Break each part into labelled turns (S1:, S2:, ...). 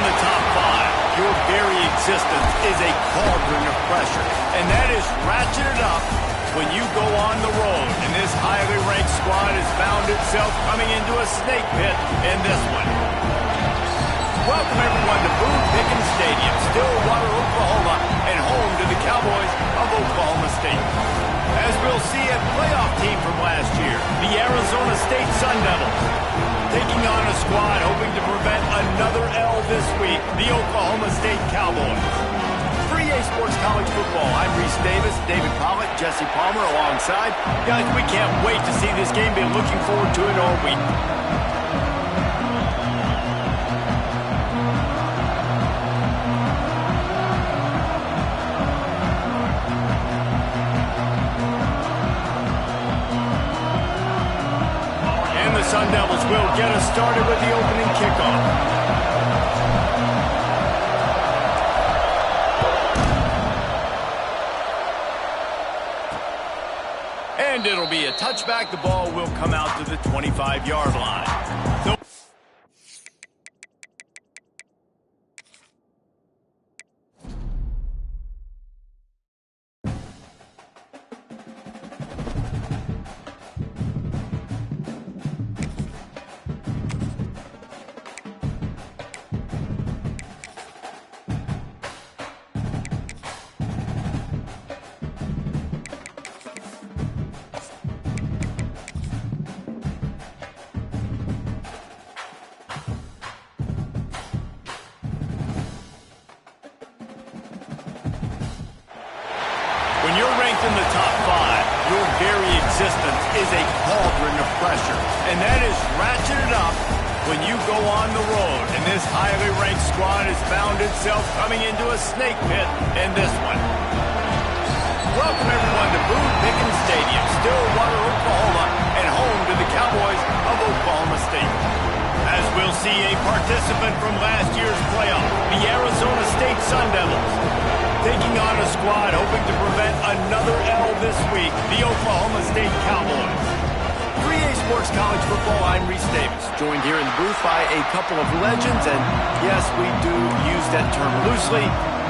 S1: the top five, your very existence is a cauldron of pressure, and that is ratcheted up when you go on the road, and this highly ranked squad has found itself coming into a snake pit in this one. Welcome everyone to Boone Pickens Stadium, Stillwater, Oklahoma, and home to the Cowboys of Oklahoma State. As we'll see, a playoff team from last year, the Arizona State Sun Devils, taking on a squad hoping to prevent another L this week, the Oklahoma State Cowboys. 3A Sports College Football, I'm Reese Davis, David Pollock, Jesse Palmer alongside. Guys, we can't wait to see this game. Been looking forward to it all week. Sun Devils will get us started with the opening kickoff. And it'll be a touchback. The ball will come out to the 25-yard line. So when you're ranked in the top five, your very existence is a cauldron of pressure, and that is ratcheted up when you go on the road, and this highly ranked squad has found itself coming into a snake pit in this one. Welcome everyone to Boone Pickens Stadium, Stillwater, Oklahoma, and home to the Cowboys of Oklahoma State. As we'll see, a participant from last year's playoff, the Arizona State Sun Devils, taking on a squad hoping to prevent another L this week, the Oklahoma State Cowboys. 3A Sports College Football, I'm Reese Davis, joined here in the booth by a couple of legends, and yes, we do use that term loosely.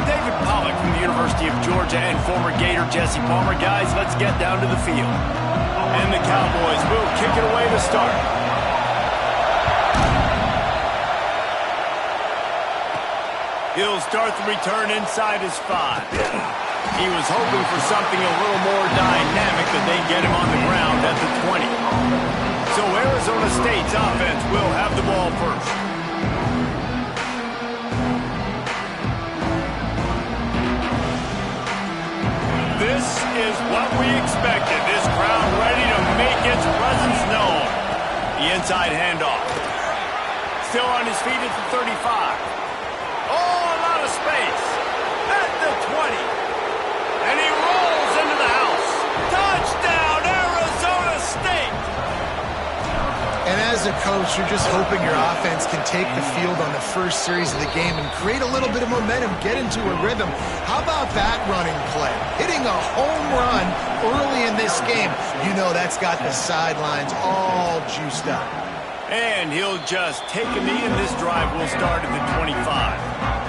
S1: David Pollock from the University of Georgia and former Gator Jesse Palmer. Guys, let's get down to the field. And the Cowboys will kick it away to start. He'll start the return inside his 5. He was hoping for something a little more dynamic, but they get him on the ground at the 20. So Arizona State's offense will have the ball first. This is what we expected. This crowd ready to make its presence known. The inside handoff. Still on his feet at the 35. Space at the 20, and he rolls into the house. Touchdown, Arizona State!
S2: And as a coach, you're just hoping your offense can take the field on the first series of the game and create a little bit of momentum, get into a rhythm. How about that running play? Hitting a home run early in this game. You know that's got the sidelines all juiced up.
S1: And he'll just take a knee, and this drive will start at the 25.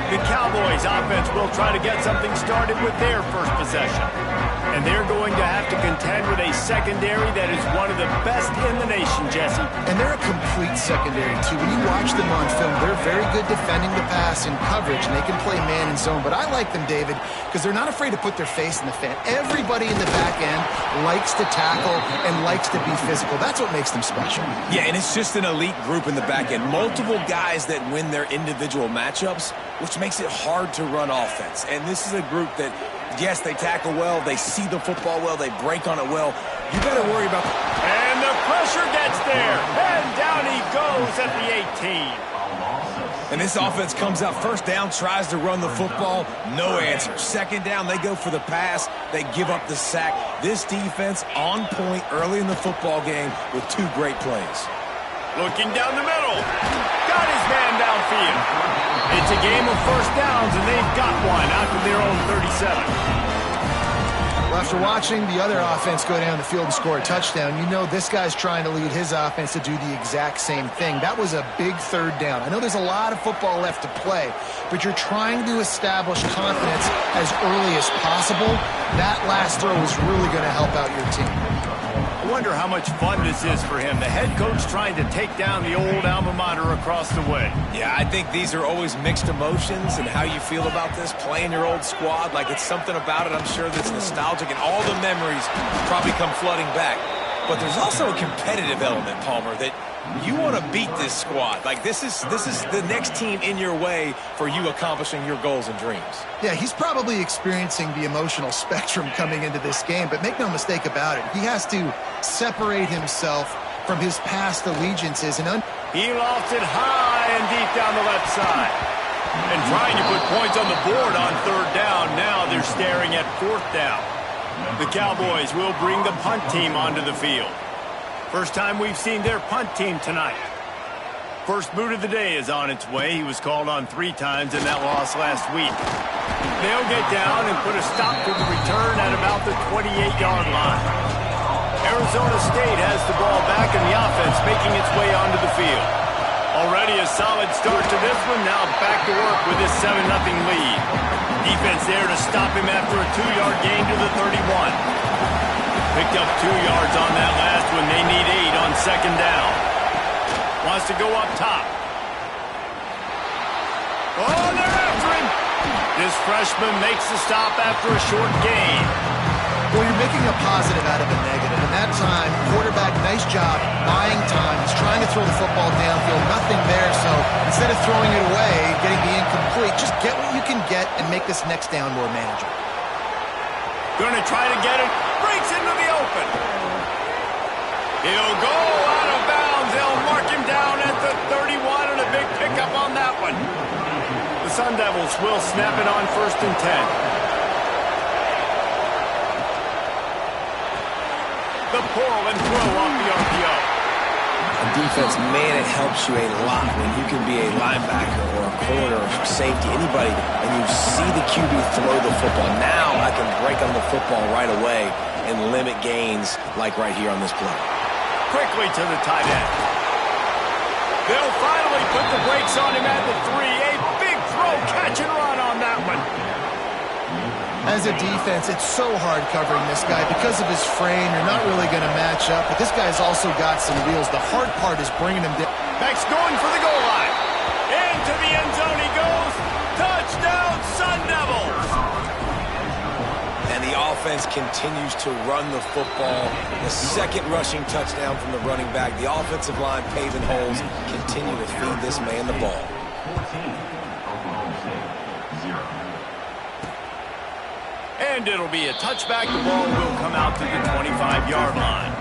S1: The Cowboys offense will try to get something started with their first possession. And they're going to have to contend with a secondary that is one of the best in the nation, Jesse.
S2: And they're a complete secondary, too. When you watch them on film, they're very good defending the pass in coverage, and they can play man and zone. But I like them, David, because they're not afraid to put their face in the fan. Everybody in the back end likes to tackle and likes to be physical. That's what makes them special.
S3: Yeah, and it's just an elite group in the back end. Multiple guys that win their individual matchups, which makes it hard to run offense. And this is a group that, yes, they tackle well, they see the football well, they break on it well. You got to worry about
S1: And the pressure gets there, and down he goes at the 18.
S3: And this offense comes out first down, tries to run the football, no answer. Second down, they go for the pass, they give up the sack. This defense on point early in the football game with 2 great plays.
S1: Looking down the middle. Got his man downfield. It's a game of first downs, and they've got one out to their own 37.
S2: Well, after watching the other offense go down the field and score a touchdown, you know this guy's trying to lead his offense to do the exact same thing. That was a big third down. I know there's a lot of football left to play, but you're trying to establish confidence as early as possible. That last throw is really going to help out your team.
S1: I wonder how much fun this is for him. The head coach trying to take down the old alma mater across the way.
S3: Yeah, I think these are always mixed emotions and how you feel about this, playing your old squad. Like, it's something about it, I'm sure, that's nostalgic, and all the memories probably come flooding back. But there's also a competitive element, Palmer, that you want to beat this squad. Like, this is the next team in your way for you accomplishing your goals and dreams.
S2: Yeah, he's probably experiencing the emotional spectrum coming into this game, but make no mistake about it. He has to separate himself from his past allegiances.
S1: He lofted high and deep down the left side. And trying to put points on the board on third down. Now they're staring at fourth down. The Cowboys will bring the punt team onto the field. First time we've seen their punt team tonight. First boot of the day is on its way. He was called on 3 times in that loss last week. They'll get down and put a stop to the return at about the 28-yard line. Arizona State has the ball back and the offense making its way onto the field. Already a solid start to this one. Now back to work with this 7-0 lead. Defense there to stop him after a 2-yard gain to the 31. Picked up 2 yards on that last one. They need 8 on second down. Wants to go up top. Oh, they're after him. This freshman makes the stop after a short gain.
S2: Well, you're making a positive out of a negative. And that time, quarterback, nice job, buying time. He's trying to throw the football downfield. Nothing there, so instead of throwing it away, getting the incomplete, just get what you can get and make this next down more manageable.
S1: Going to try to get it. Breaks into the open. He'll go out of bounds. They'll mark him down at the 31 and a big pickup on that one. The Sun Devils will snap it on 1st and 10. The pull and throw off the RPO.
S3: On defense, man, it helps you a lot when you can be a linebacker or a corner or safety, anybody, and you see the QB throw the football. Now I can break on the football right away and limit gains like right here on this play.
S1: Quickly to the tight end. They'll finally put the brakes on him at the 3. A big throw, catch and run on that one.
S2: As a defense, it's so hard covering this guy. Because of his frame, you're not really going to match up. But this guy's also got some wheels. The hard part is bringing him down.
S1: Beck's going for the goal line. Into the end zone he goes. Touchdown, Sun Devils.
S3: And the offense continues to run the football. The second rushing touchdown from the running back. The offensive line paving holes. Continue to feed this man the ball.
S1: And it'll be a touchback. The ball will come out to the 25-yard line.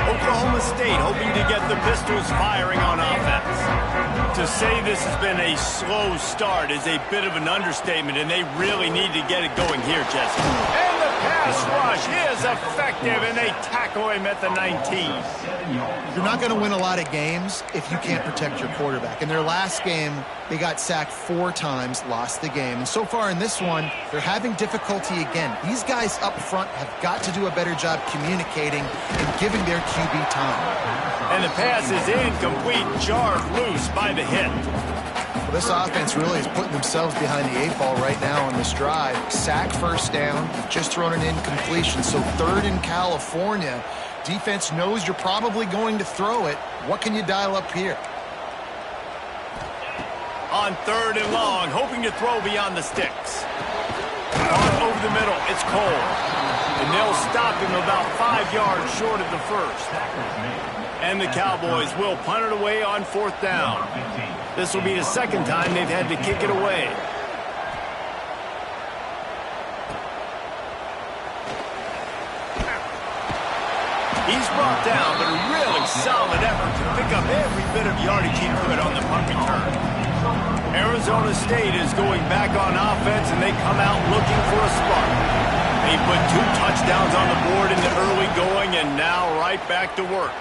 S1: Oklahoma State hoping to get the Pistols firing on offense. To say this has been a slow start is a bit of an understatement, and they really need to get it going here, Jesse. And the pass rush is effective, and they tackle him at the 19.
S2: You're not going to win a lot of games if you can't protect your quarterback. In their last game, they got sacked 4 times, lost the game. And so far in this one, they're having difficulty again. These guys up front have got to do a better job communicating and giving their QB time.
S1: And the pass is incomplete, jarred loose by the hit.
S2: Well, this offense really is putting themselves behind the 8 ball right now on this drive. Sack, first down, just thrown an incompletion. So 3rd in California. Defense knows you're probably going to throw it. What can you dial up here?
S1: On 3rd and long, hoping to throw beyond the sticks. On over the middle, it's Cole. And they'll stop him about 5 yards short of the first. And the Cowboys will punt it away on 4th down. This will be the second time they've had to kick it away. He's brought down, but a really solid effort to pick up every bit of yardage he could on the punt return. Arizona State is going back on offense, and they come out looking for a spark. They put 2 touchdowns on the board in the early going, and now right back to work.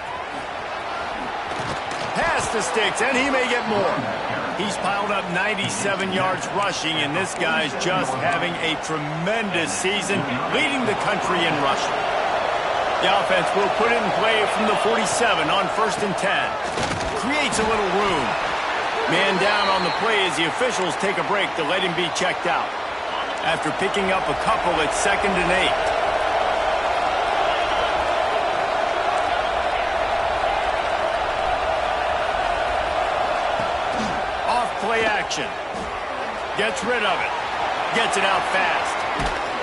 S1: Pass the sticks, and he may get more. He's piled up 97 yards rushing, and this guy's just having a tremendous season, leading the country in rushing. The offense will put it in play from the 47 on 1st and 10. Creates a little room. Man down on the play as the officials take a break to let him be checked out. After picking up a couple, it's 2nd and 8. Play action. Gets rid of it. Gets it out fast.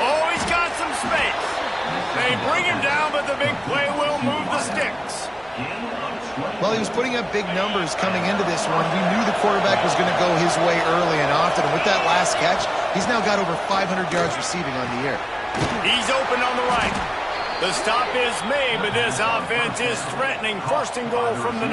S1: Oh, he's got some space. They bring him down, but the big play will move the sticks.
S2: Well, he was putting up big numbers coming into this one. We knew the quarterback was going to go his way early and often. And with that last catch, he's now got over 500 yards receiving on the year.
S1: He's open on the right. The stop is made, but this offense is threatening 1st and goal from the 9.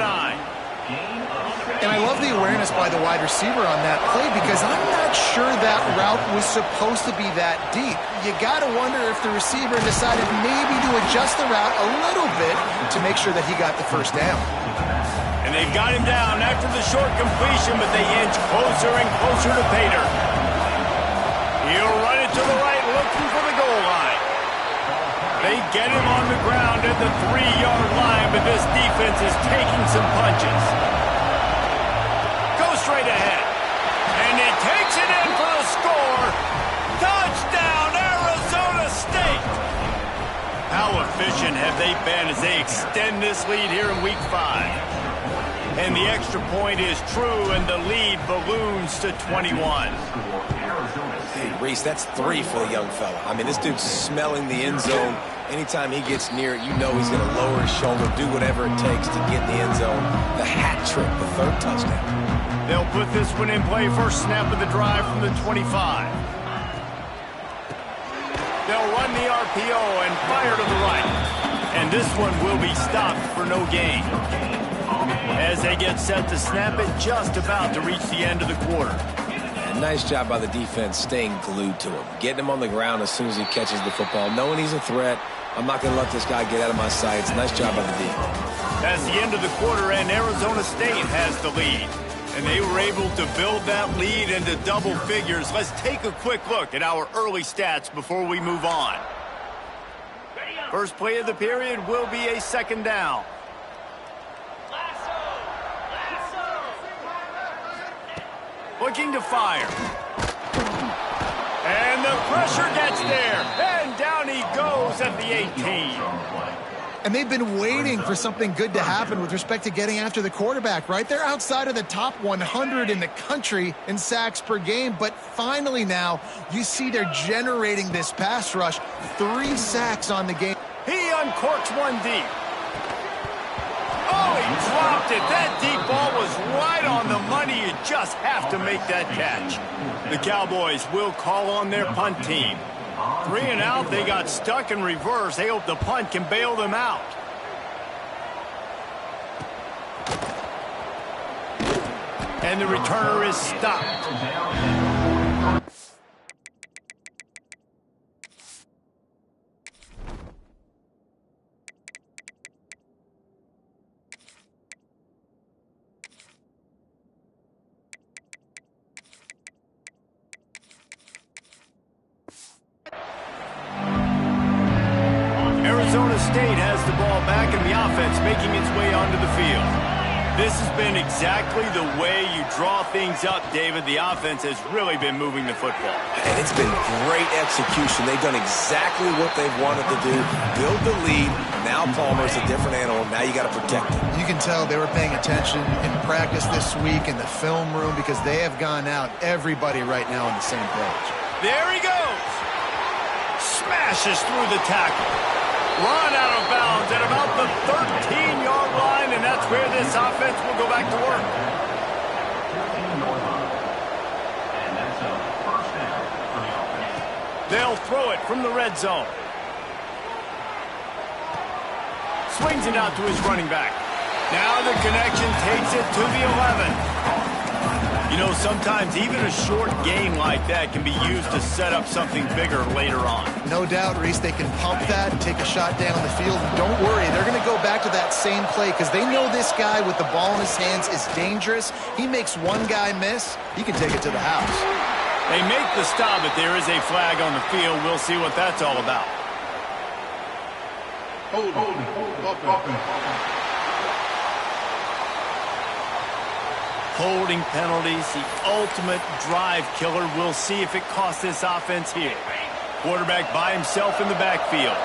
S2: And I love the awareness by the wide receiver on that play because I'm not sure that route was supposed to be that deep. You got to wonder if the receiver decided maybe to adjust the route a little bit to make sure that he got the 1st down.
S1: And they've got him down after the short completion, but they inch closer and closer to Pater. He'll run it to the right, looking for the goal line. They get him on the ground at the 3-yard line, but this defense is taking some punches. Straight ahead. And he takes it in for the score. Touchdown, Arizona State. How efficient have they been as they extend this lead here in Week 5? And the extra point is true, and the lead balloons to 21.
S3: Hey, Reese, that's 3 for the young fella. I mean, this dude's smelling the end zone. Anytime he gets near it, you know he's going to lower his shoulder, do whatever it takes to get in the end zone. The hat trick, the 3rd touchdown.
S1: They'll put this one in play. First snap of the drive from the 25. They'll run the RPO and fire to the right. And this one will be stopped for no gain. As they get set to snap it, just about to reach the end of the quarter.
S3: And nice job by the defense staying glued to him. Getting him on the ground as soon as he catches the football. Knowing he's a threat. I'm not going to let this guy get out of my sights. Nice job by the defense.
S1: That's the end of the quarter, and Arizona State has the lead. And they were able to build that lead into double figures. Let's take a quick look at our early stats before we move on. First play of the period will be a 2nd down. Looking to fire. And the pressure gets there. And down he goes at the 18.
S2: And they've been waiting for something good to happen with respect to getting after the quarterback, right? They're outside of the top 100 in the country in sacks per game, but finally now you see they're generating this pass rush. 3 sacks on the game.
S1: He uncorks one deep. Oh, he dropped it. That deep ball was right on the money. You just have to make that catch. The Cowboys will call on their punt team. 3 and out, they got stuck in reverse. They hope the punt can bail them out. And the returner is stopped. Arizona State has the ball back and the offense making its way onto the field. This has been exactly the way you draw things up, David. The offense has really been moving the football.
S3: And it's been great execution. They've done exactly what they've wanted to do. Build the lead. Now Palmer's a different animal. Now you got to protect him.
S2: You can tell they were paying attention in practice this week in the film room because they have gone out, everybody right now on the same page.
S1: There he goes. Smashes through the tackle. Run out of bounds at about the 13-yard line, and that's where this offense will go back to work. They'll throw it from the red zone. Swings it out to his running back. Now the connection takes it to the 11. You know, sometimes even a short game like that can be used to set up something bigger later on.
S2: No doubt, Reese, they can pump that and take a shot down the field. And don't worry, they're going to go back to that same play because they know this guy with the ball in his hands is dangerous. He makes one guy miss, he can take it to the house.
S1: They make the stop, but there is a flag on the field. We'll see what that's all about. Holding penalties, the ultimate drive killer. We'll see if it costs this offense here. Quarterback by himself in the backfield.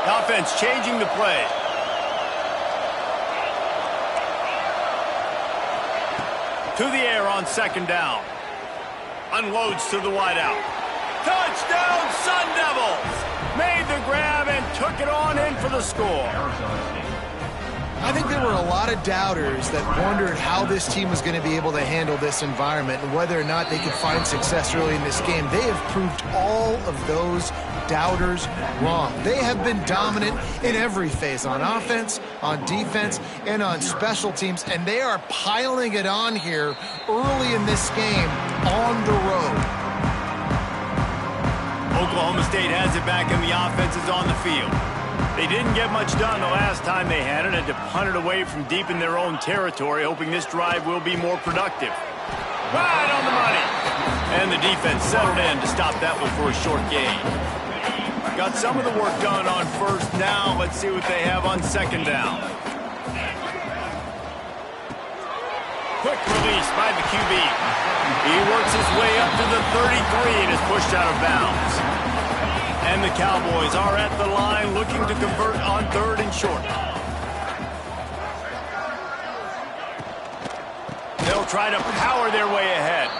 S1: Offense changing the play. To the air on second down. Unloads to the wideout. Touchdown, Sun Devils! Made the grab and took it on in for the score.
S2: I think there were a lot of doubters that wondered how this team was going to be able to handle this environment and whether or not they could find success early in this game. They have proved all of those doubters wrong. They have been dominant in every phase, on offense, on defense, and on special teams, and they are piling it on here early in this game on the road.
S1: Oklahoma State has it back and the offense is on the field. They didn't get much done the last time they had it. Had to punt it away from deep in their own territory, hoping this drive will be more productive. Right on the money. And the defense settled in to stop that one for a short gain. Got some of the work done on first down. Let's see what they have on second down. Quick release by the QB. He works his way up to the 33 and is pushed out of bounds. And the Cowboys are at the line looking to convert on third and short. They'll try to power their way ahead.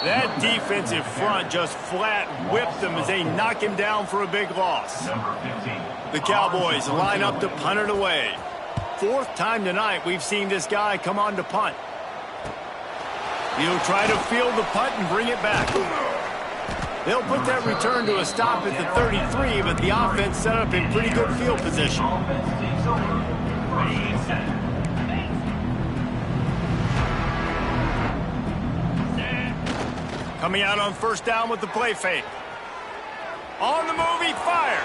S1: That defensive front just flat whipped them as they knock him down for a big loss. The Cowboys line up to punt it away. Fourth time tonight we've seen this guy come on to punt. He'll try to field the punt and bring it back. They'll put that return to a stop at the 33, but the offense set up in pretty good field position. Coming out on first down with the play fake. On the move, he fires.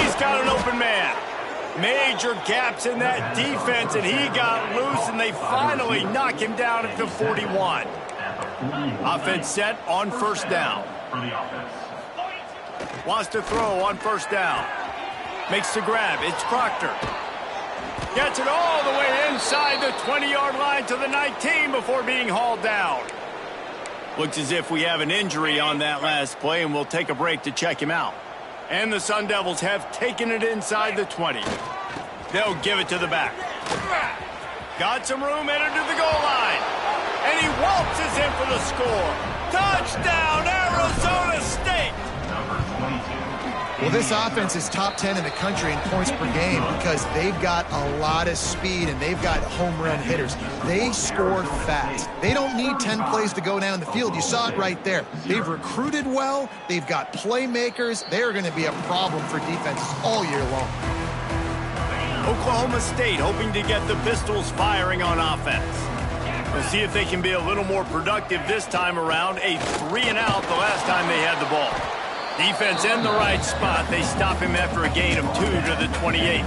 S1: He's got an open man. Major gaps in that defense, and he got loose, and they finally knock him down at the 41. Offense set on first down. Wants to throw on first down. Makes the grab. It's Proctor. Gets it all the way inside the 20-yard line to the 19 before being hauled down. Looks as if we have an injury on that last play, and we'll take a break to check him out. And the Sun Devils have taken it inside the 20. They'll give it to the back. Got some room, entered to the goal line. And he waltzes in for the score. Touchdown, Arizona State!
S2: Well, this offense is top 10 in the country in points per game because they've got a lot of speed and they've got home run hitters. They score fast. They don't need 10 plays to go down the field. You saw it right there. They've recruited well. They've got playmakers. They're going to be a problem for defenses all year long.
S1: Oklahoma State hoping to get the Pistols firing on offense. We'll see if they can be a little more productive this time around. A 3-and-out the last time they had the ball. Defense in the right spot. They stop him after a gain of 2 to the 28.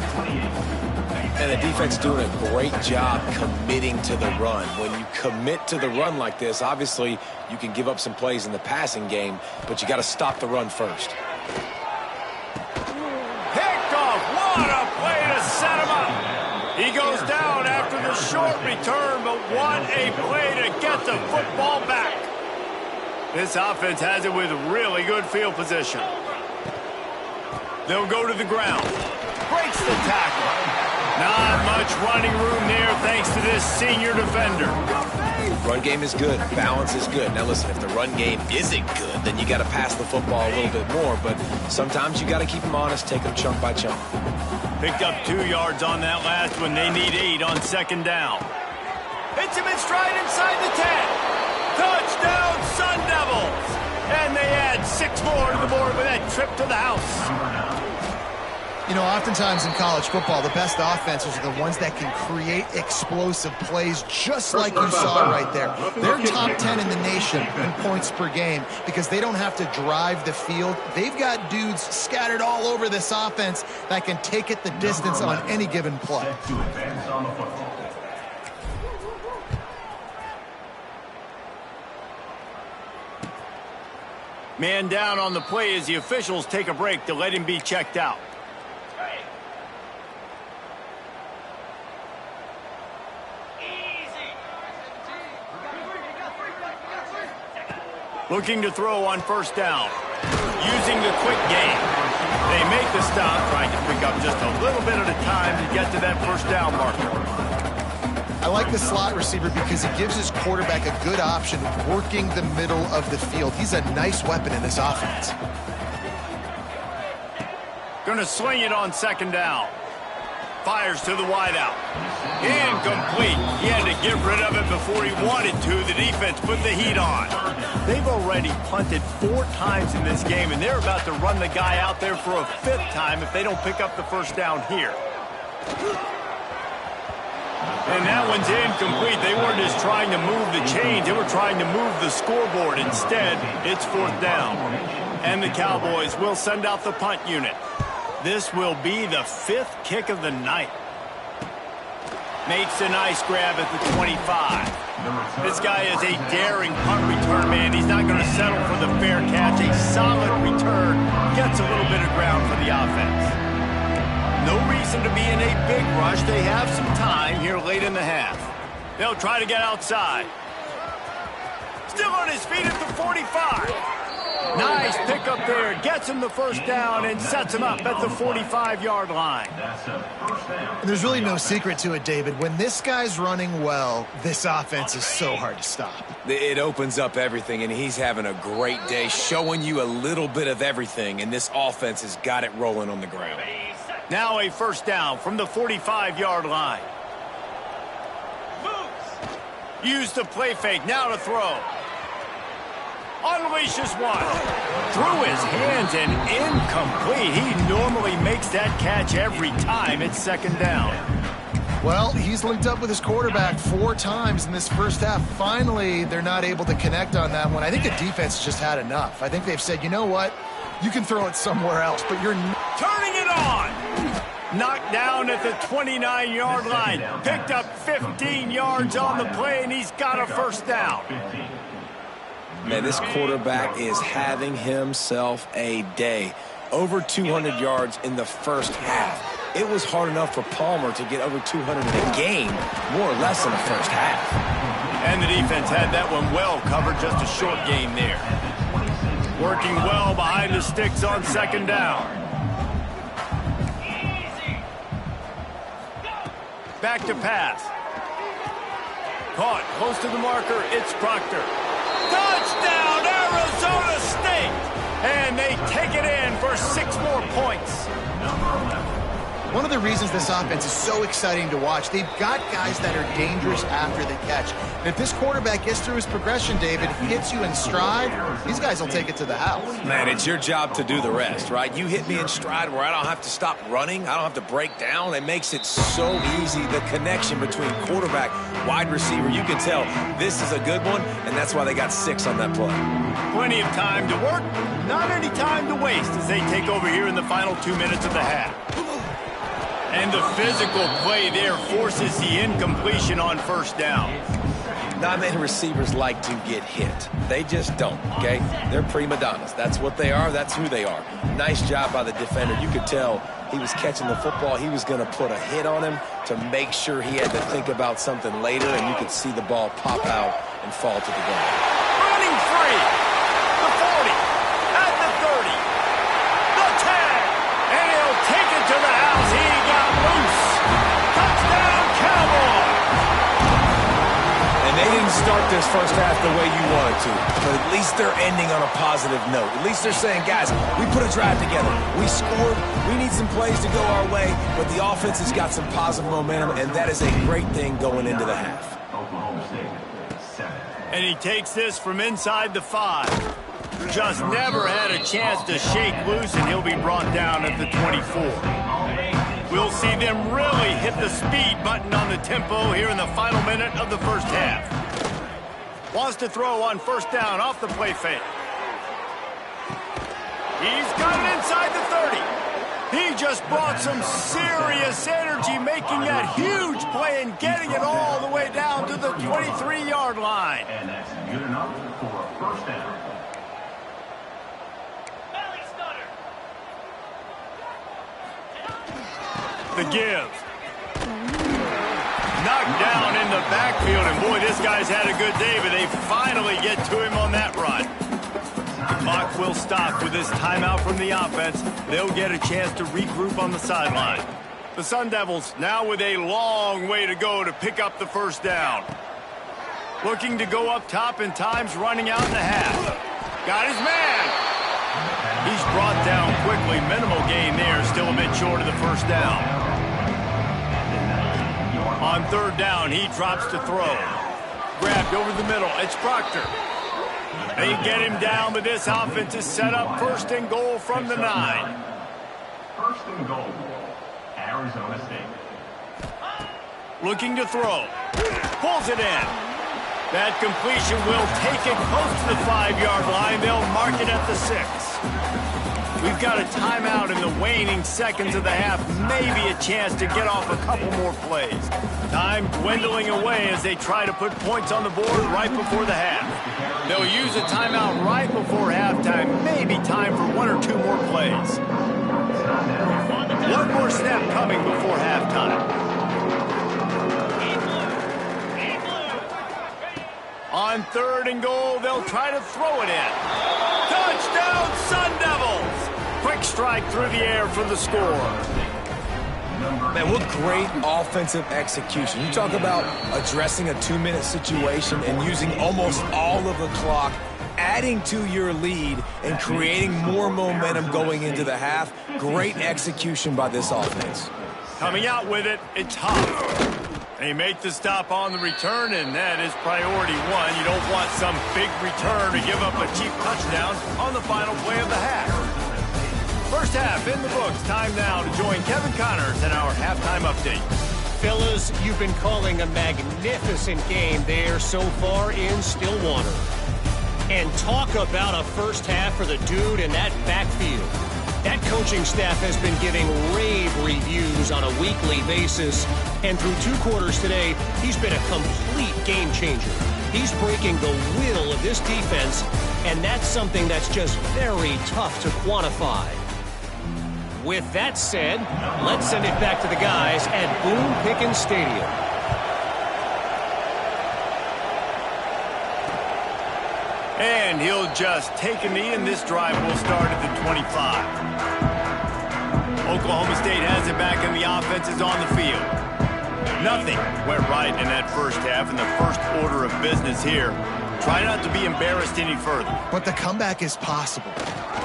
S3: And the defense doing a great job committing to the run. When you commit to the run like this, obviously you can give up some plays in the passing game, but you got to stop the run first.
S1: Picked off. What a play to set him up. He goes down after the short return, but what a play to get the football back. This offense has it with really good field position. They'll go to the ground. Breaks the tackle. Not much running room there thanks to this senior defender.
S3: Run game is good. Balance is good. Now listen, if the run game isn't good, then you got to pass the football a little bit more. But sometimes you got to keep them honest, take them chunk by chunk.
S1: Picked up 2 yards on that last one. They need 8 on second down. Hits him in stride inside the 10. Touchdown, Sun Devils! And they add 6 more to the board with that trip to the house.
S2: You know, oftentimes in college football, the best offenses are the ones that can create explosive plays, just like you saw right there. They're top 10 in the nation in points per game because they don't have to drive the field. They've got dudes scattered all over this offense that can take it the distance on any given play.
S1: Man down on the play as the officials take a break to let him be checked out. Looking to throw on first down. Using the quick game. They make the stop, trying to pick up just a little bit at a time to get to that first down marker.
S2: I like the slot receiver because he gives his quarterback a good option working the middle of the field. He's a nice weapon in this offense.
S1: Going to sling it on second down. Fires to the wideout. Incomplete. He had to get rid of it before he wanted to. The defense put the heat on. They've already punted 4 times in this game, and they're about to run the guy out there for a 5th time if they don't pick up the first down here. And that one's incomplete. They weren't just trying to move the chains. They were trying to move the scoreboard. Instead, it's 4th down. And the Cowboys will send out the punt unit. This will be the 5th kick of the night. Makes a nice grab at the 25. This guy is a daring punt return man. He's not going to settle for the fair catch. A solid return. Gets a little bit of ground for the offense. No reason to be in a big rush. They have some time here late in the half. They'll try to get outside. Still on his feet at the 45. Nice pickup there. Gets him the first down and sets him up at the 45-yard line.
S2: There's really no secret to it, David. When this guy's running well, this offense is so hard to stop.
S3: It opens up everything, and he's having a great day, showing you a little bit of everything, and this offense has got it rolling on the ground.
S1: Now a first down from the 45-yard line. Use the play fake. Now to throw. Unleashes one. Through his hands and incomplete. He normally makes that catch every time. It's second down.
S2: Well, he's linked up with his quarterback 4 times in this first half. Finally, they're not able to connect on that one. I think the defense just had enough. I think they've said, you know what? You can throw it somewhere else, but you're
S1: turning it on. Knocked down at the 29-yard line. Picked up 15 yards on the play, and he's got a first down.
S3: Man, this quarterback is having himself a day. Over 200 yards in the first half. It was hard enough for Palmer to get over 200 in a game, more or less in the first half.
S1: And the defense had that one well covered, just a short game there. Working well behind the sticks on second down. Back to pass. Caught close to the marker. It's Proctor. Touchdown, Arizona State! And they take it in for 6 more points.
S2: One of the reasons this offense is so exciting to watch, they've got guys that are dangerous after the catch. And if this quarterback gets through his progression, David, hits you in stride, these guys will take it to the house.
S3: Man, it's your job to do the rest, right? You hit me in stride where I don't have to stop running. I don't have to break down. It makes it so easy, the connection between quarterback, wide receiver. You can tell this is a good one, and that's why they got 6 on that play.
S1: Plenty of time to work, not any time to waste as they take over here in the final 2 minutes of the half. And the physical play there forces the incompletion on first down.
S3: Not many receivers like to get hit. They just don't, okay? They're prima donnas. That's what they are. That's who they are. Nice job by the defender. You could tell he was catching the football. He was going to put a hit on him to make sure he had to think about something later, and you could see the ball pop out and fall to the ground.
S1: Running free. The 40. At the 30. The 10. And he'll take it to the house. He got loose. Touchdown, Cowboys.
S3: And they didn't start this first half the way you wanted to, but at least they're ending on a positive note. At least they're saying, guys, we put a drive together. We scored. We need some plays to go our way, but the offense has got some positive momentum, and that is a great thing going into the half.
S1: And he takes this from inside the 5. Just never had a chance to shake loose, and he'll be brought down at the 24. We'll see them really hit the speed button on the tempo here in the final minute of the first half. Wants to throw on first down off the play fake. He's got it inside the 30. He just brought some serious energy, making that huge play and getting it all the way down to the 23-yard line.
S4: And that's good enough for a first down.
S1: The give. Knocked down in the backfield, and boy, this guy's had a good day, but they finally get to him on that run. The clock will stop with this timeout from the offense. They'll get a chance to regroup on the sideline. The Sun Devils now with a long way to go to pick up the first down. Looking to go up top, and time's running out in the half. Got his man. He's brought down quickly. Minimal gain there, still a bit short of the first down. On third down, he drops to throw. Grabbed over the middle. It's Proctor. They get him down, but this offense is set up first and goal from the 9.
S4: First and goal, Arizona State.
S1: Looking to throw. Pulls it in. That completion will take it close to the 5-yard line. They'll mark it at the 6. We've got a timeout in the waning seconds of the half. Maybe a chance to get off a couple more plays. Time dwindling away as they try to put points on the board right before the half. They'll use a timeout right before halftime. Maybe time for 1 or 2 more plays. One more snap coming before halftime. On third and goal, they'll try to throw it in. Touchdown, Sun Devils! Quick strike through the air for the score.
S3: Man, what great offensive execution. You talk about addressing a 2-minute situation and using almost all of the clock, adding to your lead and creating more momentum going into the half. Great execution by this offense.
S1: Coming out with it, it's Huff. They make the stop on the return, and that is priority 1. You don't want some big return to give up a cheap touchdown on the final play of the half. First half in the books. Time now to join Kevin Connors in our halftime update.
S5: Fellas, you've been calling a magnificent game there so far in Stillwater. And talk about a first half for the dude in that backfield. That coaching staff has been giving rave reviews on a weekly basis. And through 2 quarters today, he's been a complete game changer. He's breaking the will of this defense, and that's something that's just very tough to quantify. With that said, let's send it back to the guys at Boone Pickens Stadium.
S1: And he'll just take a knee, and this drive will start at the 25. Oklahoma State has it back, and the offense is on the field. Nothing went right in that first half, and the first order of business here. Try not to be embarrassed any further.
S2: But the comeback is possible.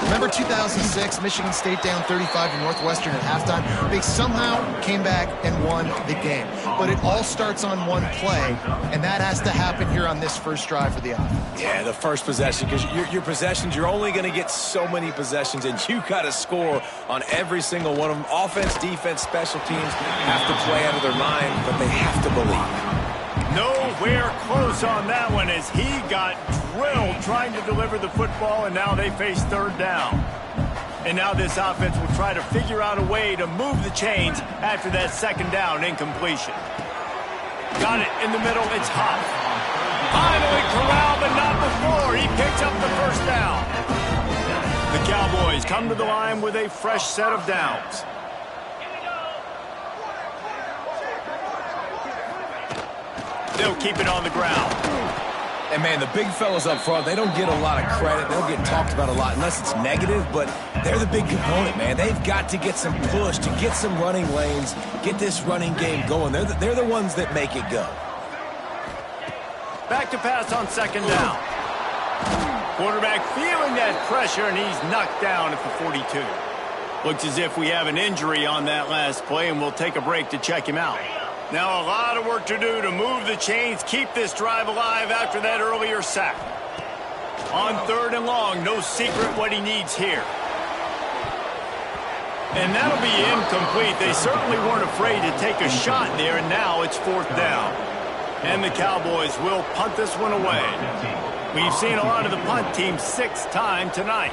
S2: Remember 2006, Michigan State down 35 to Northwestern at halftime? They somehow came back and won the game. But it all starts on one play, and that has to happen here on this first drive for the offense.
S3: Yeah, the first possession, because your possessions, you're only going to get so many possessions, and you got to score on every single one of them. Offense, defense, special teams have to play out of their mind, but they have to believe.
S1: Nowhere close on that one as he got drilled trying to deliver the football, and now they face third down. And now this offense will try to figure out a way to move the chains after that second down incompletion. Got it in the middle. It's Huff. Finally corralled, but not before. He picks up the first down. The Cowboys come to the line with a fresh set of downs. They'll keep it on the ground.
S3: And, man, the big fellas up front, they don't get a lot of credit. They don't get talked about a lot unless it's negative, but they're the big component, man. They've got to get some push, to get some running lanes, get this running game going. They're the ones that make it go.
S1: Back to pass on second down. Quarterback feeling that pressure, and he's knocked down at the 42. Looks as if we have an injury on that last play, and we'll take a break to check him out. Now a lot of work to do to move the chains, keep this drive alive after that earlier sack. On third and long, no secret what he needs here. And that'll be incomplete. They certainly weren't afraid to take a shot there, and now it's 4th down. And the Cowboys will punt this one away. We've seen a lot of the punt team 6th time tonight.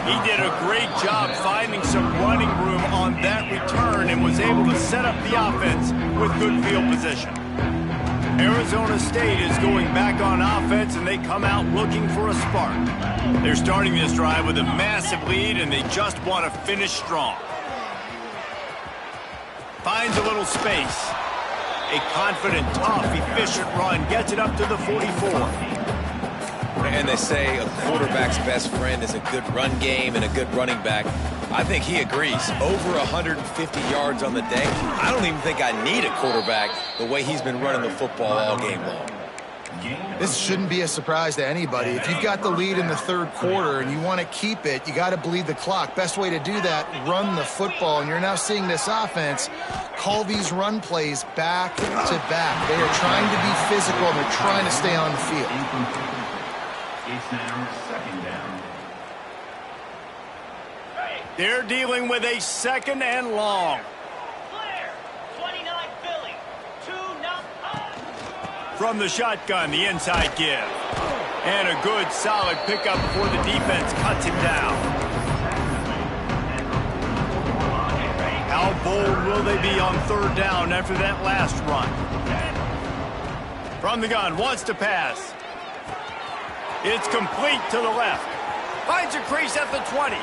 S1: He did a great job finding some running room on that return and was able to set up the offense with good field position. Arizona State is going back on offense, and they come out looking for a spark. They're starting this drive with a massive lead, and they just want to finish strong. Finds a little space. A confident, tough, efficient run gets it up to the 44.
S3: And they say a quarterback's best friend is a good run game and a good running back. I think he agrees. Over 150 yards on the day. I don't even think I need a quarterback the way he's been running the football all game long.
S2: This shouldn't be a surprise to anybody. If you've got the lead in the 3rd quarter and you want to keep it, you got to bleed the clock. Best way to do that, run the football. And you're now seeing this offense call these run plays back to back. They are trying to be physical, and they're trying to stay on the field.
S4: It's now 2nd down.
S1: They're dealing with a 2nd and long.
S6: Clear. 29 Philly. 2-0.
S1: From the shotgun, the inside give. And a good, solid pickup before the defense cuts him down. How bold will they be on 3rd down after that last run? From the gun, wants to pass. It's complete to the left. Finds a crease at the 20.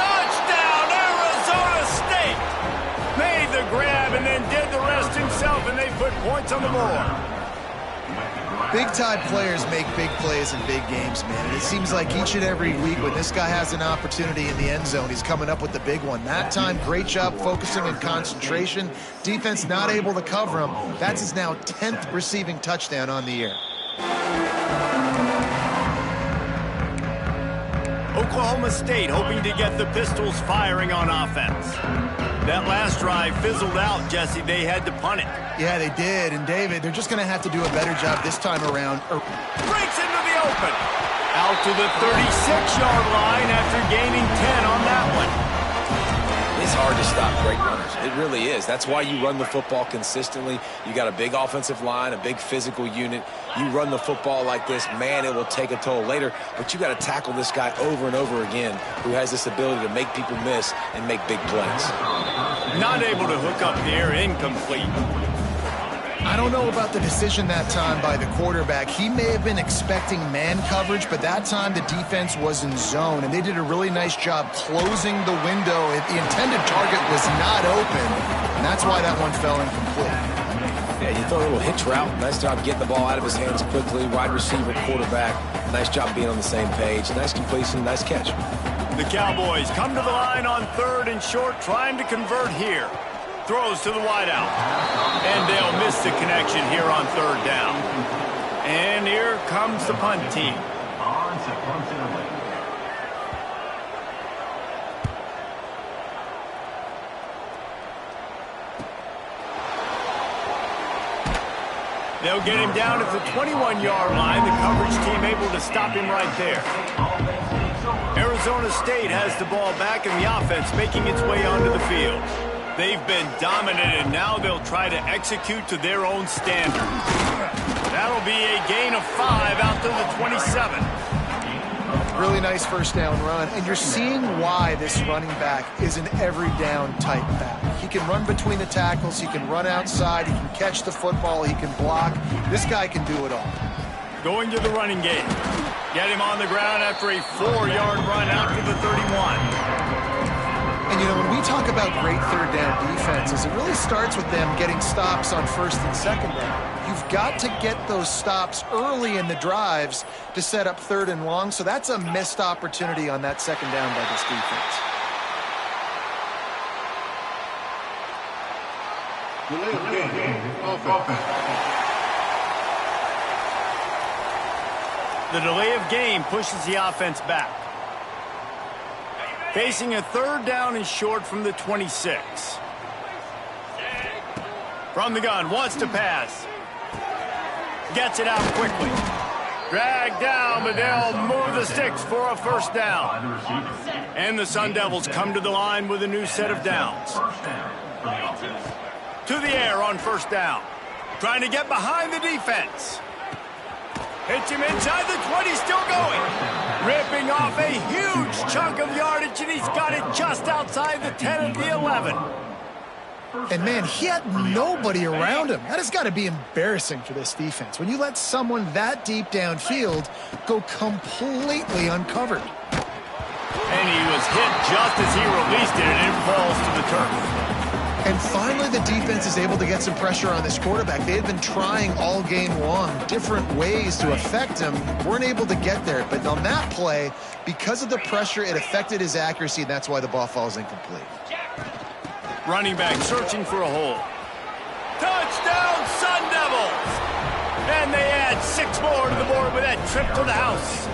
S1: Touchdown, Arizona State! Made the grab and then did the rest himself, and they put points on the board.
S2: Big-time players make big plays in big games, man. And it seems like each and every week when this guy has an opportunity in the end zone, he's coming up with the big one. That time, great job focusing and concentration. Defense not able to cover him. That's his now 10th receiving touchdown on the year.
S1: Oklahoma State hoping to get the Pistols firing on offense. That last drive fizzled out, Jesse. They had to punt it.
S2: Yeah, they did. And, David, they're just going to have to do a better job this time around.
S1: Breaks into the open. Out to the 36-yard line after gaining 10 on that one.
S3: It's hard to stop great runners. It really is. That's why you run the football consistently. You got a big offensive line, a big physical unit. You run the football like this, man, it will take a toll later. But you got to tackle this guy over and over again who has this ability to make people miss and make big plays.
S1: Not able to hook up there, incomplete.
S2: I don't know about the decision that time by the quarterback. He may have been expecting man coverage, but that time the defense was in zone, and they did a really nice job closing the window. The intended target was not open, and that's why that one fell incomplete.
S3: Yeah, you throw a little hitch route. Nice job getting the ball out of his hands quickly. Wide receiver, quarterback. Nice job being on the same page. Nice completion, nice catch.
S1: The Cowboys come to the line on 3rd and short, trying to convert here. Throws to the wideout. And they'll miss the connection here on 3rd down. And here comes the punt team.
S4: On to punt it away.
S1: They'll get him down at the 21-yard line. The coverage team able to stop him right there. Arizona State has the ball back in the offense, making its way onto the field. They've been dominant, and now they'll try to execute to their own standards. That'll be a gain of 5 out to the 27.
S2: Really nice first down run, and you're seeing why this running back is an every down type back. He can run between the tackles, he can run outside, he can catch the football, he can block. This guy can do it all.
S1: Going to the running game. Get him on the ground after a 4-yard run out to the 31.
S2: And, you know, when we talk about great 3rd down defenses, it really starts with them getting stops on 1st and 2nd down. You've got to get those stops early in the drives to set up 3rd and long, so that's a missed opportunity on that 2nd down by this defense.
S1: The delay of game pushes the offense back. Facing a 3rd down and short from the 26. From the gun, wants to pass. Gets it out quickly. Dragged down, but they'll move the sticks for a first down. And the Sun Devils come to the line with a new set of downs. To the air on first down. Trying to get behind the defense. Hits him inside the 20, still going. Ripping off a huge chunk of yardage, and he's got it just outside the 10 of the 11.
S2: And, man, he had nobody around him. That has got to be embarrassing for this defense. When you let someone that deep downfield go completely uncovered.
S1: And he was hit just as he released it, and it falls to the turf.
S2: And finally, the defense is able to get some pressure on this quarterback. They had been trying all game long different ways to affect him. Weren't able to get there. But on that play, because of the pressure, it affected his accuracy, and that's why the ball falls incomplete.
S1: Running back searching for a hole. Touchdown, Sun Devils! And they add 6 more to the board with that trip to the house.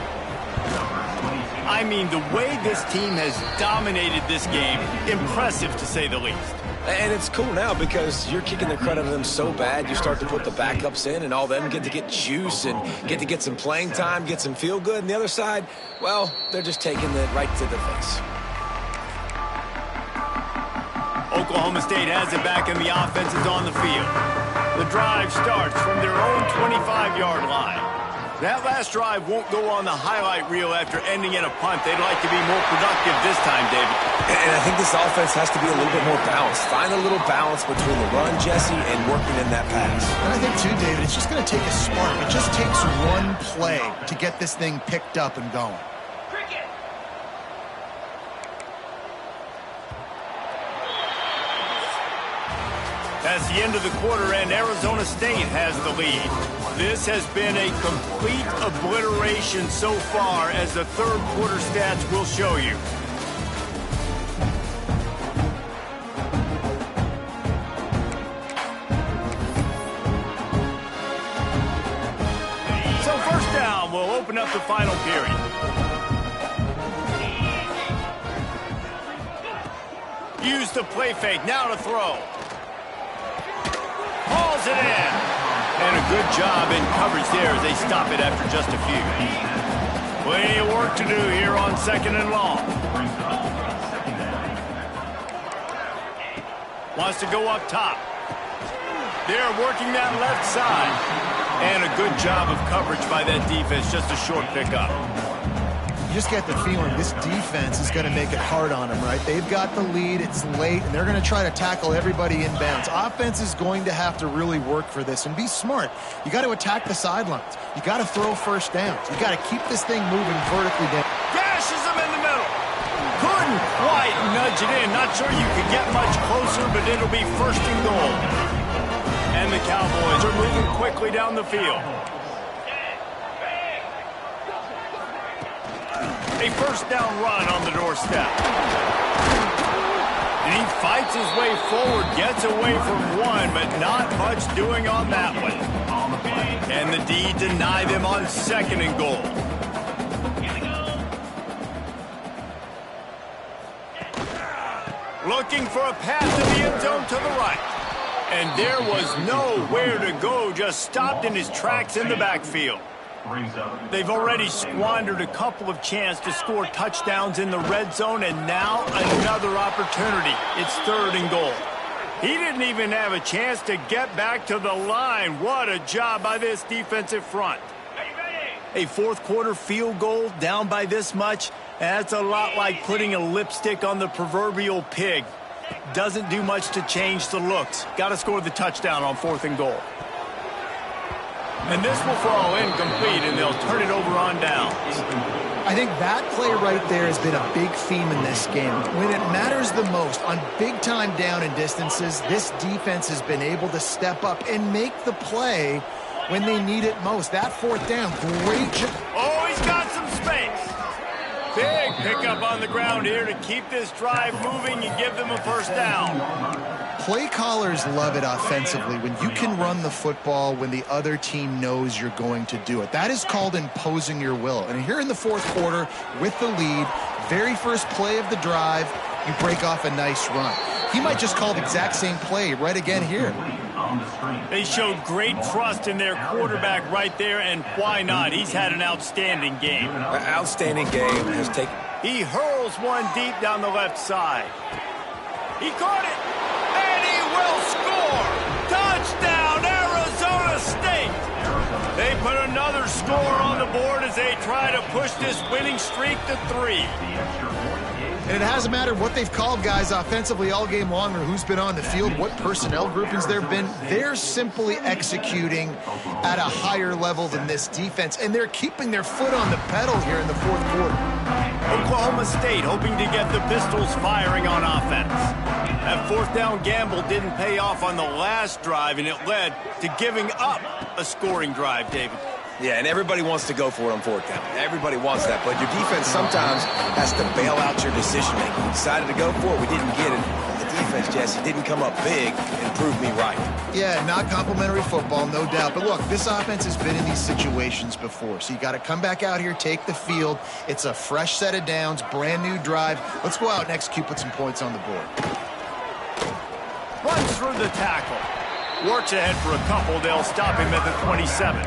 S1: I mean, the way this team has dominated this game, impressive to say the least.
S3: And it's cool now because you're kicking the credit of them so bad, you start to put the backups in, and all them get to get juice and get to get some playing time, get some feel good. And the other side, well, they're just taking it right to the face.
S1: Oklahoma State has it back, and the offense is on the field. The drive starts from their own 25-yard line. That last drive won't go on the highlight reel after ending in a punt. They'd like to be more productive this time, David.
S3: And I think this offense has to be a little bit more balanced. Find a little balance between the run, Jesse, and working in that pass.
S2: And I think, too, David, it's just going to take a spark. It just takes one play to get this thing picked up and going.
S1: That's the end of the quarter, and Arizona State has the lead. This has been a complete obliteration so far, as the third quarter stats will show you. So first down will open up the final period. Use the play fake, now to throw. Hauls it in. And a good job in coverage there as they stop it after just a few. Plenty of work to do here on second and long. Wants to go up top. They're working that left side. And a good job of coverage by that defense, just a short pickup.
S2: You just get the feeling this defense is going to make it hard on them, right? They've got the lead, it's late, and they're going to try to tackle everybody inbounds. Offense is going to have to really work for this and be smart. You got to attack the sidelines. You got to throw first downs. You got to keep this thing moving vertically down.
S1: Dashes him in the middle. Couldn't quite nudge it in. Not sure you could get much closer, but it'll be first and goal. And the Cowboys are moving quickly down the field. A first down run on the doorstep. And he fights his way forward, gets away from one, but not much doing on that one. And the D deny them on second and goal. Looking for a path to the end zone to the right. And there was nowhere to go, just stopped in his tracks in the backfield. They've already squandered a couple of chances to score touchdowns in the red zone, and now another opportunity. It's third and goal. He didn't even have a chance to get back to the line. What a job by this defensive front. A fourth quarter field goal down by this much, that's a lot like putting a lipstick on the proverbial pig. Doesn't do much to change the looks. Got to score the touchdown on fourth and goal. And this will fall incomplete, and they'll turn it over on downs.
S2: I think that play right there has been a big theme in this game. When it matters the most, on big-time down and distances, this defense has been able to step up and make the play when they need it most. That fourth down, great job.
S1: Oh, he's got some space. Big pickup on the ground here to keep this drive moving and give them a first down.
S2: Play callers love it offensively when you can run the football when the other team knows you're going to do it. That is called imposing your will. And here in the fourth quarter with the lead, very first play of the drive, you break off a nice run. He might just call the exact same play right again here.
S4: on the screen.
S1: They showed great trust in their quarterback right there, and why not? He's had an outstanding game.
S3: An outstanding game has taken...
S1: He hurls one deep down the left side. He caught it, and he will score! Touchdown, Arizona State! They put another score on the board as they try to push this winning streak to 3.
S2: And it hasn't mattered what they've called guys offensively all game long or who's been on the field, what personnel groupings there have been. They're simply executing at a higher level than this defense, and they're keeping their foot on the pedal here in the fourth quarter.
S1: Oklahoma State hoping to get the Pistols firing on offense. That fourth down gamble didn't pay off on the last drive, and it led to giving up a scoring drive, David.
S3: Yeah, and everybody wants to go for it on fourth down. Everybody wants that, but your defense sometimes has to bail out your decision-making. We decided to go for it. We didn't get it. The defense, Jesse, didn't come up big and prove me right.
S2: Yeah, not complimentary football, no doubt. But look, this offense has been in these situations before, so you got to come back out here, take the field. It's a fresh set of downs, brand new drive. Let's go out and execute, put some points on the board.
S1: Runs through the tackle. Works ahead for a couple. They'll stop him at the 27.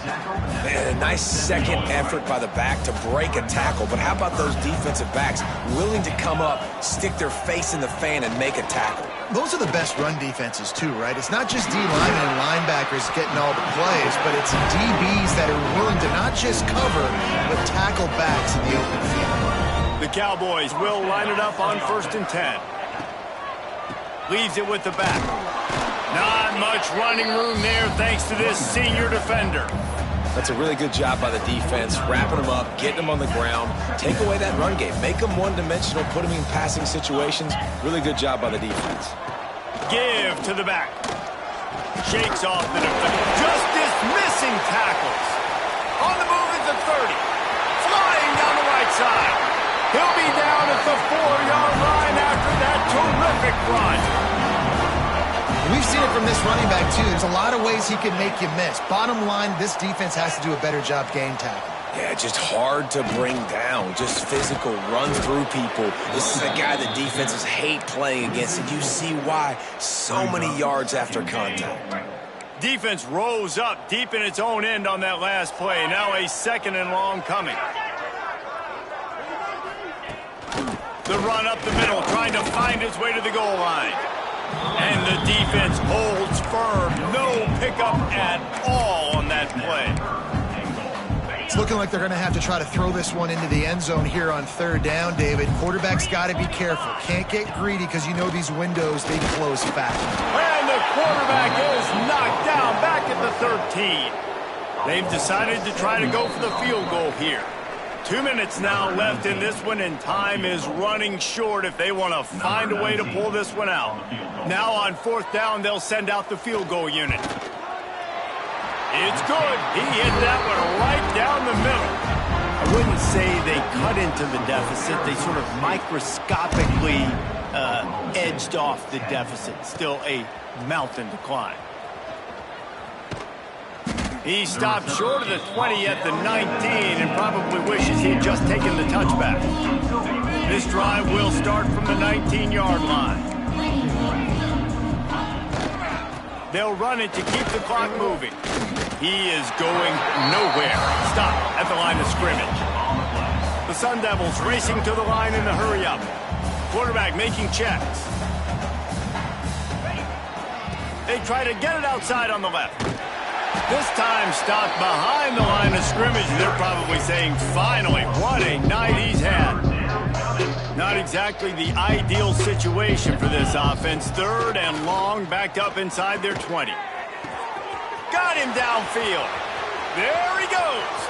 S3: And a nice second effort by the back to break a tackle. But how about those defensive backs willing to come up, stick their face in the fan, and make a tackle?
S2: Those are the best run defenses, too, right? It's not just D-linemen and linebackers getting all the plays, but it's DBs that are willing to not just cover, but tackle backs in the open field.
S1: The Cowboys will line it up on 1st and 10. Leaves it with the back. Not much running room there thanks to this senior defender.
S3: That's a really good job by the defense, wrapping them up, getting them on the ground, take away that run game, make them one-dimensional, put them in passing situations. Really good job by the defense.
S1: Give to the back. Shakes off the defender. Just dismissing tackles. On the move at the 30. Flying down the right side. He'll be down at the 4-yard line after that terrific run.
S2: We've seen it from this running back, too. There's a lot of ways he can make you miss. Bottom line, this defense has to do a better job game tackling.
S3: Yeah, just hard to bring down. Just physical, run through people. This is a guy that defenses hate playing against, and you see why. So many yards after contact.
S1: Defense rose up deep in its own end on that last play. Now a 2nd and long coming. The run up the middle, trying to find its way to the goal line. And the defense holds firm. No pickup at all on that play.
S2: It's looking like they're going to have to try to throw this one into the end zone here on 3rd down, David. Quarterback's got to be careful. Can't get greedy because you know these windows, they close fast.
S1: And the quarterback is knocked down back at the 13. They've decided to try to go for the field goal here. 2 minutes now left in this one, and time is running short if they want to find a way to pull this one out. Now on 4th down, they'll send out the field goal unit. It's good. He hit that one right down the middle. I wouldn't say they cut into the deficit. They sort of microscopically edged off the deficit. Still a mountain to climb. He stopped short of the 20 at the 19 and probably wishes he had just taken the touchback. This drive will start from the 19-yard line. They'll run it to keep the clock moving. He is going nowhere. Stop at the line of scrimmage. The Sun Devils racing to the line in the hurry-up. Quarterback making checks. They try to get it outside on the left. This time stopped behind the line of scrimmage. They're probably saying, finally, what a night he's had. Not exactly the ideal situation for this offense. 3rd and long, backed up inside their 20. Got him downfield. There he goes.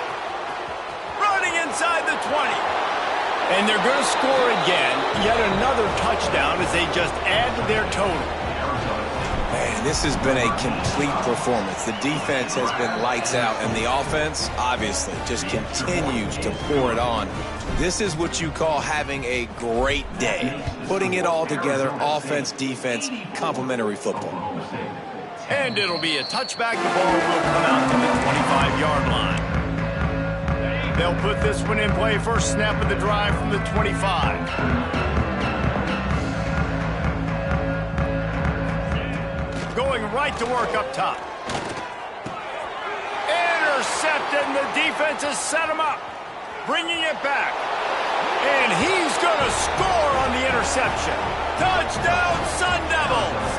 S1: Running inside the 20. And they're going to score again. Yet another touchdown as they just add to their total.
S3: Man, this has been a complete performance. The defense has been lights out, and the offense, obviously, just continues to pour it on. This is what you call having a great day. Putting it all together, offense, defense, complementary football.
S1: And it'll be a touchback. The ball will come out to the 25-yard line. They'll put this one in play. First snap of the drive from the 25. Going right to work up top. Intercepted, and the defense has set him up. Bringing it back. And he's going to score on the interception. Touchdown, Sun Devils!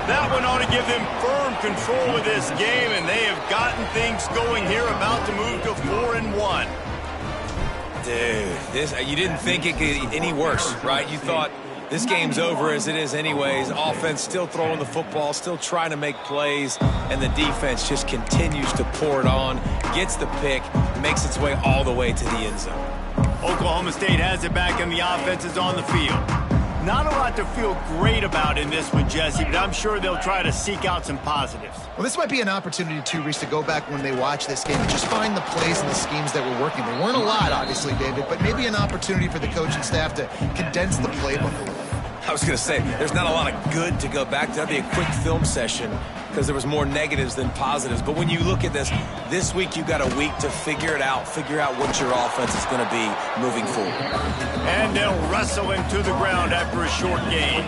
S1: That one ought to give them firm control of this game, and they have gotten things going here, about to move to 4-1.
S3: Dude, you didn't think it could get any worse, right? You thought this game's over as it is anyways. Offense still throwing the football, still trying to make plays, and the defense just continues to pour it on, gets the pick, makes its way all the way to the end zone.
S1: Oklahoma State has it back, and the offense is on the field. Not a lot to feel great about in this one, Jesse, but I'm sure they'll try to seek out some positives.
S2: Well, this might be an opportunity, too, Reese, to go back when they watch this game and just find the plays and the schemes that were working. There weren't a lot, obviously, David, but maybe an opportunity for the coaching staff to condense the playbook a little.
S3: I was going to say, there's not a lot of good to go back to. That'd be a quick film session because there was more negatives than positives. But when you look at this week you got a week to figure it out, figure out what your offense is going to be moving forward.
S1: And they'll wrestle him to the ground after a short gain.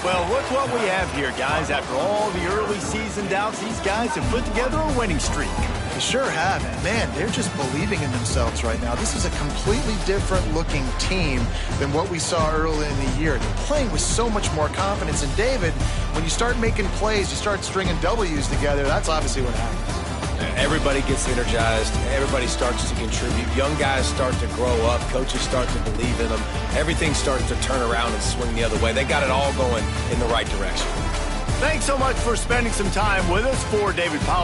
S1: Well, look what we have here, guys. After all the early season doubts, these guys have put together a winning streak.
S2: They sure have, and man, they're just believing in themselves right now. This is a completely different looking team than what we saw early in the year. They're playing with so much more confidence. And David, when you start making plays, you start stringing W's together, that's obviously what happens.
S3: Everybody gets energized. Everybody starts to contribute. Young guys start to grow up. Coaches start to believe in them. Everything starts to turn around and swing the other way. They got it all going in the right direction.
S1: Thanks so much for spending some time with us. For David Powell.